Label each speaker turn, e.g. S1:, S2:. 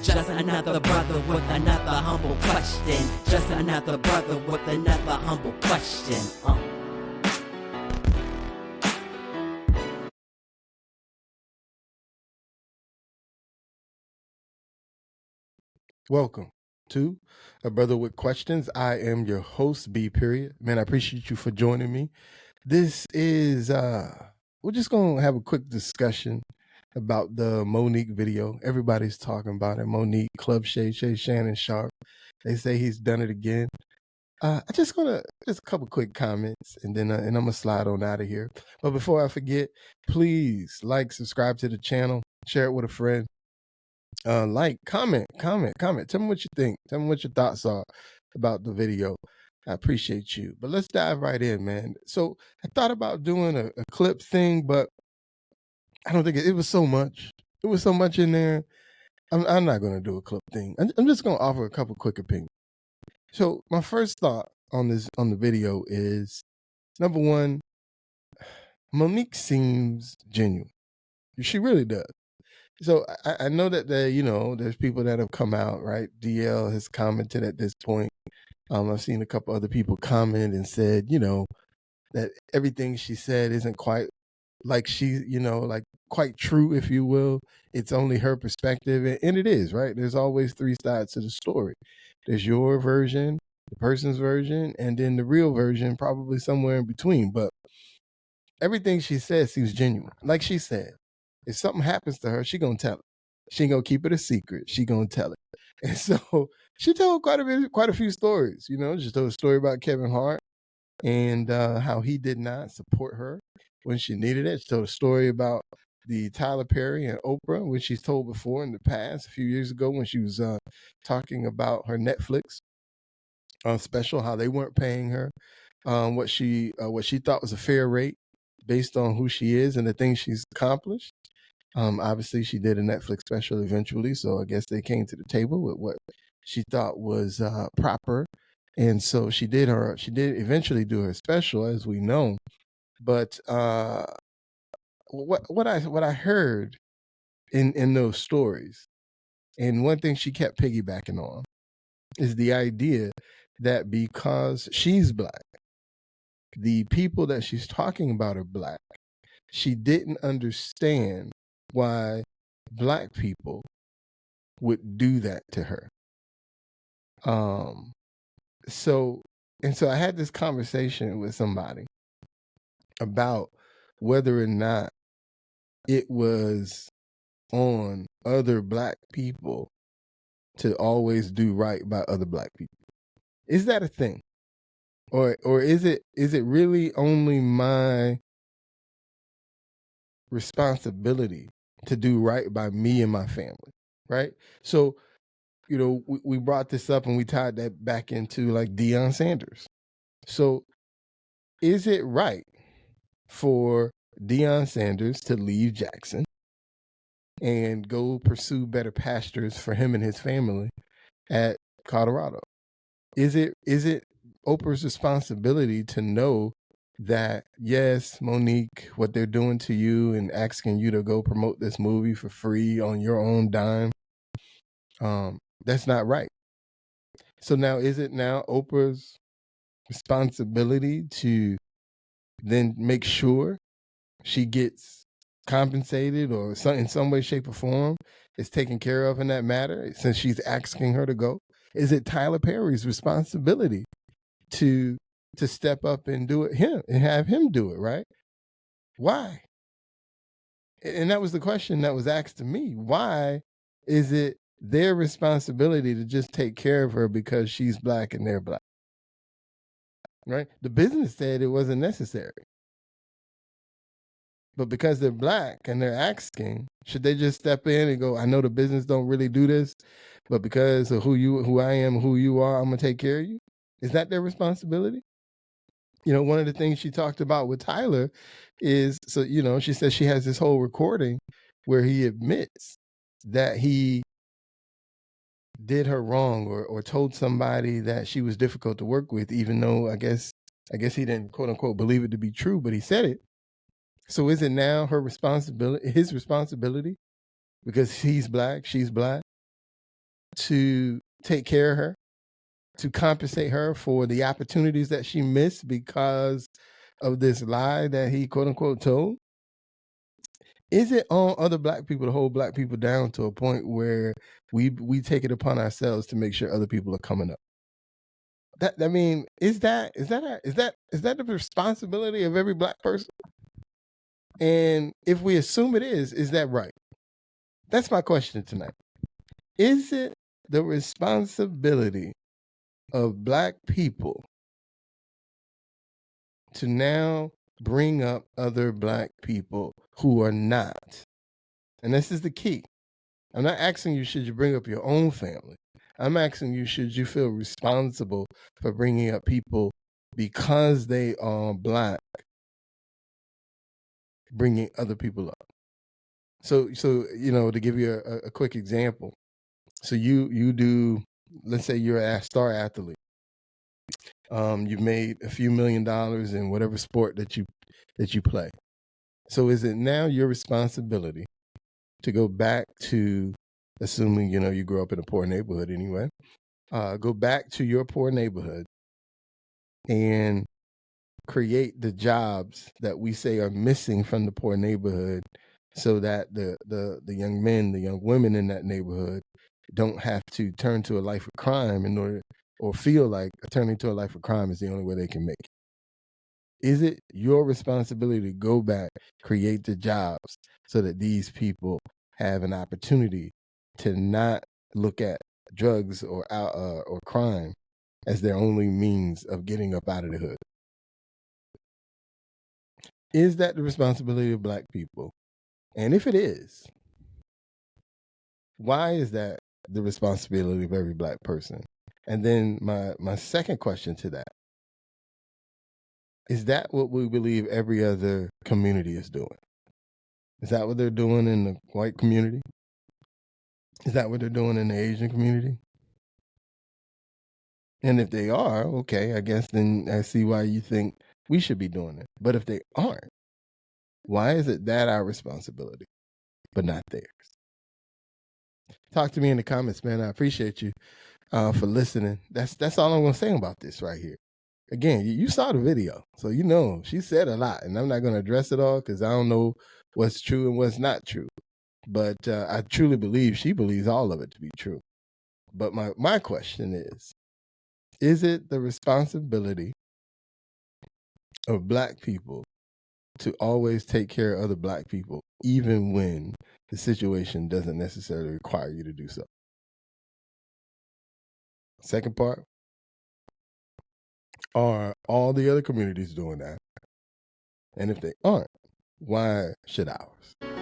S1: Just another brother with another humble question. Just another brother with another humble question.
S2: Welcome to A Brother with Questions. I am your host, B period. Man, I appreciate you for joining me. This is we're just gonna have a quick discussion about the Monique video. Everybody's talking about it. Monique, Club Shay, Shannon Sharp. They say he's done it again. I just a couple quick comments and then and I'm gonna slide on out of here. But before I forget, please like, subscribe to the channel, share it with a friend. Like, comment. Tell me what you think. Tell me what your thoughts are about the video. I appreciate you. But let's dive right in, man. So I thought about doing a clip thing, but I don't think it was so much. It was so much in there. I'm not going to do a clip thing. I'm just going to offer a couple quick opinions. So my first thought on the video is, number one, Monique seems genuine. She really does. So I know that there's people that have come out, right? DL has commented at this point. I've seen a couple other people comment and said, that everything she said isn't quite like like quite true, if you will. It's only her perspective, and it is, right? There's always three sides to the story. There's your version, the person's version, and then the real version, probably somewhere in between. But everything she says seems genuine. Like she said, if something happens to her, she gonna tell it. She ain't gonna keep it a secret. She gonna tell it. And so she told quite a few stories. She told a story about Kevin Hart and how he did not support her when she needed it. She told a story about the Tyler Perry and Oprah, which she's told before in the past, a few years ago when she was talking about her Netflix special, how they weren't paying her what she thought was a fair rate based on who she is and the things she's accomplished. Obviously, she did a Netflix special eventually, so I guess they came to the table with what she thought was proper, and so she did eventually do her special, as we know. But what I heard in those stories, and one thing she kept piggybacking on, is the idea that because she's Black, the people that she's talking about are Black. She didn't understand why Black people would do that to her. So I had this conversation with somebody about whether or not it was on other Black people to always do right by other Black people. Is that a thing? Or is it really only my responsibility to do right by me and my family, right? So, we brought this up and we tied that back into like Deion Sanders. So is it right for Deion Sanders to leave Jackson and go pursue better pastures for him and his family at Colorado? Is it Oprah's responsibility to know that, yes, Monique, what they're doing to you and asking you to go promote this movie for free on your own dime, that's not right. So now, is it now Oprah's responsibility to then make sure she gets compensated or in some way, shape, or form is taken care of in that matter, since she's asking her to go? Is it Tyler Perry's responsibility to step up and do it and have him do it, right? Why? And that was the question that was asked to me. Why is it their responsibility to just take care of her because she's Black and they're Black? Right? The business said it wasn't necessary. But because they're Black and they're asking, should they just step in and go, I know the business don't really do this, but because of who I am, who you are, I'm gonna take care of you? Is that their responsibility? One of the things she talked about with Tyler is, she says she has this whole recording where he admits that he did her wrong or told somebody that she was difficult to work with, even though I guess he didn't, quote unquote, believe it to be true, but he said it. So is it now his responsibility, because he's Black, she's Black, to take care of her, to compensate her for the opportunities that she missed because of this lie that he quote unquote told? Is it on other black people to hold black people down to a point where we take it upon ourselves to make sure other people are coming up? That I mean, is that the responsibility of every black person? And if we assume it is that right? That's my question tonight. Is it the responsibility of black people to now bring up other black people who are not? And this is the key. I'm not asking you, should you bring up your own family? I'm asking you, should you feel responsible for bringing up people because they are black, bringing other people up? So to give you a quick example. So you do, let's say you're a star athlete. You've made a few $1 million in whatever sport that you play. So is it now your responsibility to go back to, assuming you grew up in a poor neighborhood anyway, go back to your poor neighborhood and create the jobs that we say are missing from the poor neighborhood, so that the young men, the young women in that neighborhood don't have to turn to a life of crime in order, or feel like turning to a life of crime is the only way they can make it? Is it your responsibility to go back, create the jobs so that these people have an opportunity to not look at drugs or crime as their only means of getting up out of the hood? Is that the responsibility of black people? And if it is, why is that the responsibility of every black person? And then my second question to that, is that what we believe every other community is doing? Is that what they're doing in the white community? Is that what they're doing in the Asian community? And if they are, okay, I guess then I see why you think we should be doing it. But if they aren't, why is it that our responsibility, but not theirs? Talk to me in the comments, man. I appreciate you for listening. That's all I'm going to say about this right here. Again, you saw the video, so she said a lot, and I'm not going to address it all because I don't know what's true and what's not true. But I truly believe she believes all of it to be true. But my question is it the responsibility of black people to always take care of other black people, even when the situation doesn't necessarily require you to do so? Second part, are all the other communities doing that? And if they aren't, why should ours?